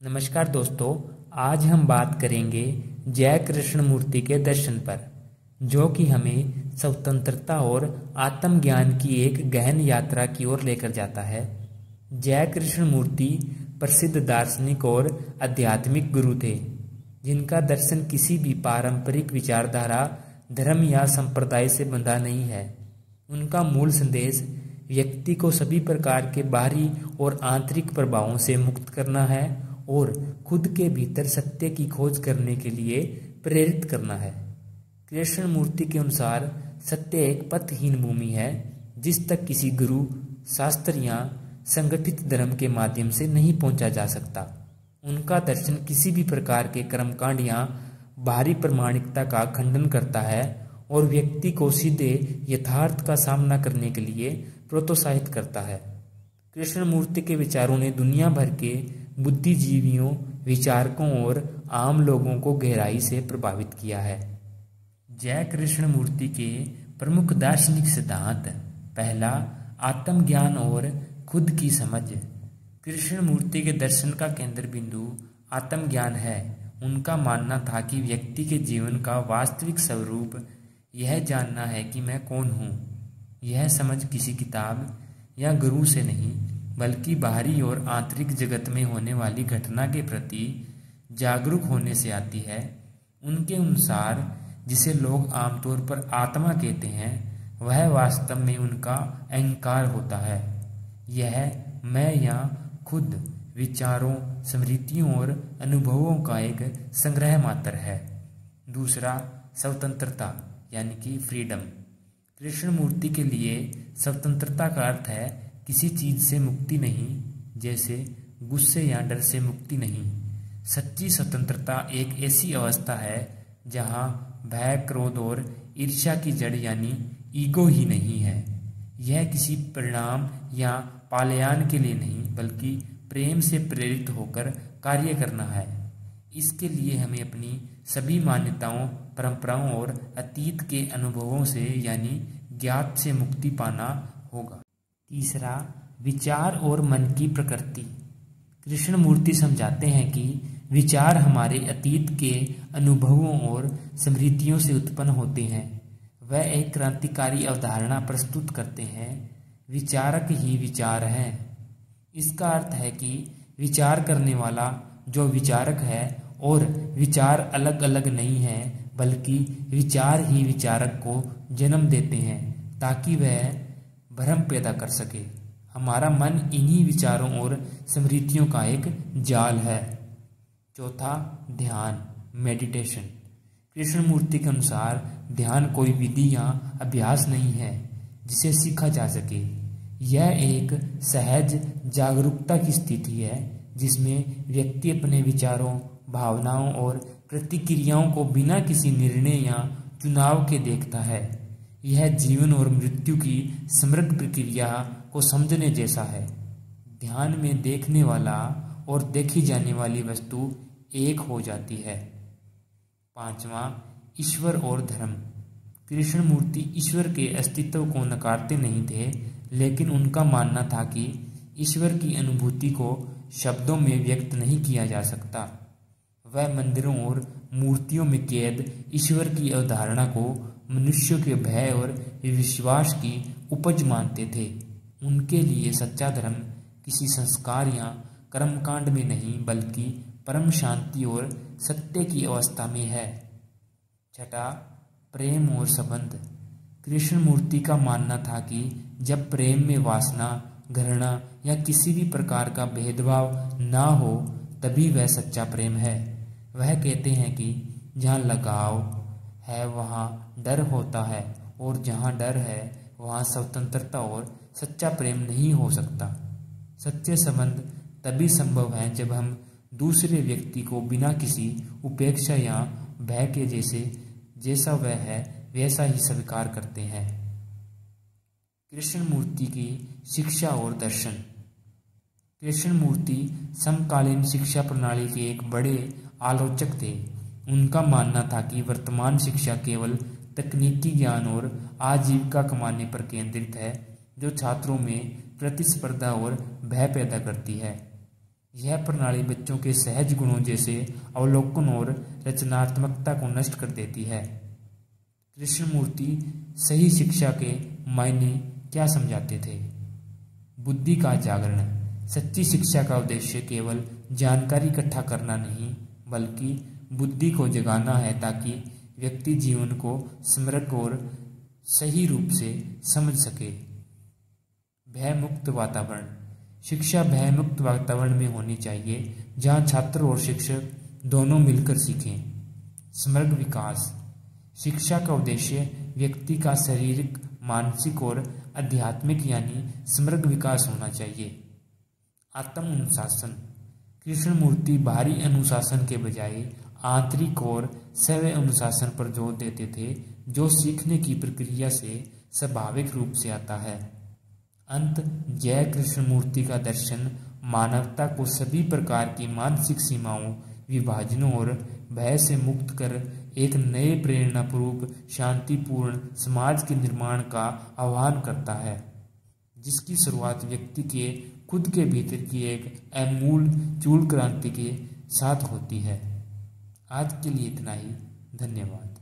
नमस्कार दोस्तों, आज हम बात करेंगे जय कृष्णमूर्ति के दर्शन पर, जो कि हमें स्वतंत्रता और आत्मज्ञान की एक गहन यात्रा की ओर लेकर जाता है। जय कृष्णमूर्ति प्रसिद्ध दार्शनिक और आध्यात्मिक गुरु थे, जिनका दर्शन किसी भी पारंपरिक विचारधारा, धर्म या संप्रदाय से बंधा नहीं है। उनका मूल संदेश व्यक्ति को सभी प्रकार के बाहरी और आंतरिक प्रभावों से मुक्त करना है और खुद के भीतर सत्य की खोज करने के लिए प्रेरित करना है। कृष्णमूर्ति के अनुसार सत्य एक पथहीन भूमि है, जिस तक किसी गुरु, शास्त्र या संगठित धर्म के माध्यम से नहीं पहुंचा जा सकता। उनका दर्शन किसी भी प्रकार के कर्मकांड या बाहरी प्रामाणिकता का खंडन करता है और व्यक्ति को सीधे यथार्थ का सामना करने के लिए प्रोत्साहित करता है। कृष्णमूर्ति के विचारों ने दुनिया भर के बुद्धिजीवियों, विचारकों और आम लोगों को गहराई से प्रभावित किया है। जय कृष्णमूर्ति के प्रमुख दार्शनिक सिद्धांत: पहला, आत्मज्ञान और खुद की समझ। कृष्णमूर्ति के दर्शन का केंद्र बिंदु आत्मज्ञान है। उनका मानना था कि व्यक्ति के जीवन का वास्तविक स्वरूप यह जानना है कि मैं कौन हूँ। यह समझ किसी किताब या गुरु से नहीं, बल्कि बाहरी और आंतरिक जगत में होने वाली घटना के प्रति जागरूक होने से आती है। उनके अनुसार जिसे लोग आमतौर पर आत्मा कहते हैं, वह वास्तव में उनका अहंकार होता है। यह मैं या खुद विचारों, स्मृतियों और अनुभवों का एक संग्रह मात्र है। दूसरा, स्वतंत्रता यानी कि फ्रीडम। कृष्णमूर्ति के लिए स्वतंत्रता का अर्थ है किसी चीज से मुक्ति नहीं, जैसे गुस्से या डर से मुक्ति नहीं। सच्ची स्वतंत्रता एक ऐसी अवस्था है जहां भय, क्रोध और ईर्ष्या की जड़ यानी ईगो ही नहीं है। यह किसी परिणाम या पलायन के लिए नहीं, बल्कि प्रेम से प्रेरित होकर कार्य करना है। इसके लिए हमें अपनी सभी मान्यताओं, परंपराओं और अतीत के अनुभवों से यानी ज्ञात से मुक्ति पाना होगा। तीसरा, विचार और मन की प्रकृति। कृष्णमूर्ति समझाते हैं कि विचार हमारे अतीत के अनुभवों और स्मृतियों से उत्पन्न होते हैं। वह एक क्रांतिकारी अवधारणा प्रस्तुत करते हैं, विचारक ही विचार है। इसका अर्थ है कि विचार करने वाला जो विचारक है और विचार अलग अलग नहीं है, बल्कि विचार ही विचारक को जन्म देते हैं ताकि वह भ्रम पैदा कर सके। हमारा मन इन्हीं विचारों और स्मृतियों का एक जाल है। चौथा, ध्यान, मेडिटेशन। कृष्णमूर्ति के अनुसार ध्यान कोई विधि या अभ्यास नहीं है जिसे सीखा जा सके। यह एक सहज जागरूकता की स्थिति है जिसमें व्यक्ति अपने विचारों, भावनाओं और प्रतिक्रियाओं को बिना किसी निर्णय या चुनाव के देखता है। यह जीवन और मृत्यु की समग्र प्रक्रिया को समझने जैसा है। ध्यान में देखने वाला और देखी जाने वाली वस्तु एक हो जाती है। पांचवा, ईश्वर और धर्म। कृष्णमूर्ति ईश्वर के अस्तित्व को नकारते नहीं थे, लेकिन उनका मानना था कि ईश्वर की अनुभूति को शब्दों में व्यक्त नहीं किया जा सकता। वह मंदिरों और मूर्तियों में कैद ईश्वर की अवधारणा को मनुष्यों के भय और विश्वास की उपज मानते थे। उनके लिए सच्चा धर्म किसी संस्कार या कर्मकांड में नहीं, बल्कि परम शांति और सत्य की अवस्था में है। छठा, प्रेम और संबंध। कृष्णमूर्ति का मानना था कि जब प्रेम में वासना, घृणा या किसी भी प्रकार का भेदभाव ना हो, तभी वह सच्चा प्रेम है। वह कहते हैं कि जहाँ लगाव है वहाँ डर होता है, और जहाँ डर है वहाँ स्वतंत्रता और सच्चा प्रेम नहीं हो सकता। सच्चे संबंध तभी संभव है जब हम दूसरे व्यक्ति को बिना किसी उपेक्षा या भय के जैसा वह है वैसा ही स्वीकार करते हैं। कृष्णमूर्ति की शिक्षा और दर्शन। कृष्णमूर्ति समकालीन शिक्षा प्रणाली के एक बड़े आलोचक थे। उनका मानना था कि वर्तमान शिक्षा केवल तकनीकी ज्ञान और आजीविका कमाने पर केंद्रित है, जो छात्रों में प्रतिस्पर्धा और भय पैदा करती है। यह प्रणाली बच्चों के सहज गुणों जैसे अवलोकन और रचनात्मकता को नष्ट कर देती है। कृष्णमूर्ति सही शिक्षा के मायने क्या समझाते थे? बुद्धि का जागरण। सच्ची शिक्षा का उद्देश्य केवल जानकारी इकट्ठा करना नहीं, बल्कि बुद्धि को जगाना है, ताकि व्यक्ति जीवन को समग्र और सही रूप से समझ सके। भयमुक्त वातावरण। शिक्षा भयमुक्त वातावरण में होनी चाहिए, जहाँ छात्र और शिक्षक दोनों मिलकर सीखें। समग्र विकास। शिक्षा का उद्देश्य व्यक्ति का शारीरिक, मानसिक और आध्यात्मिक यानी समग्र विकास होना चाहिए। आत्म अनुशासन। कृष्णमूर्ति बाहरी अनुशासन के बजाय आंतरिक और स्व अनुशासन पर जोर देते थे, जो सीखने की प्रक्रिया से स्वाभाविक रूप से आता है। अंत। जय कृष्णमूर्ति का दर्शन मानवता को सभी प्रकार की मानसिक सीमाओं, विभाजनों और भय से मुक्त कर एक नए प्रेरणापूर्वक शांतिपूर्ण समाज के निर्माण का आह्वान करता है, जिसकी शुरुआत व्यक्ति के खुद के भीतर की एक आमूल चूल क्रांति के साथ होती है। आज के लिए इतना ही। धन्यवाद।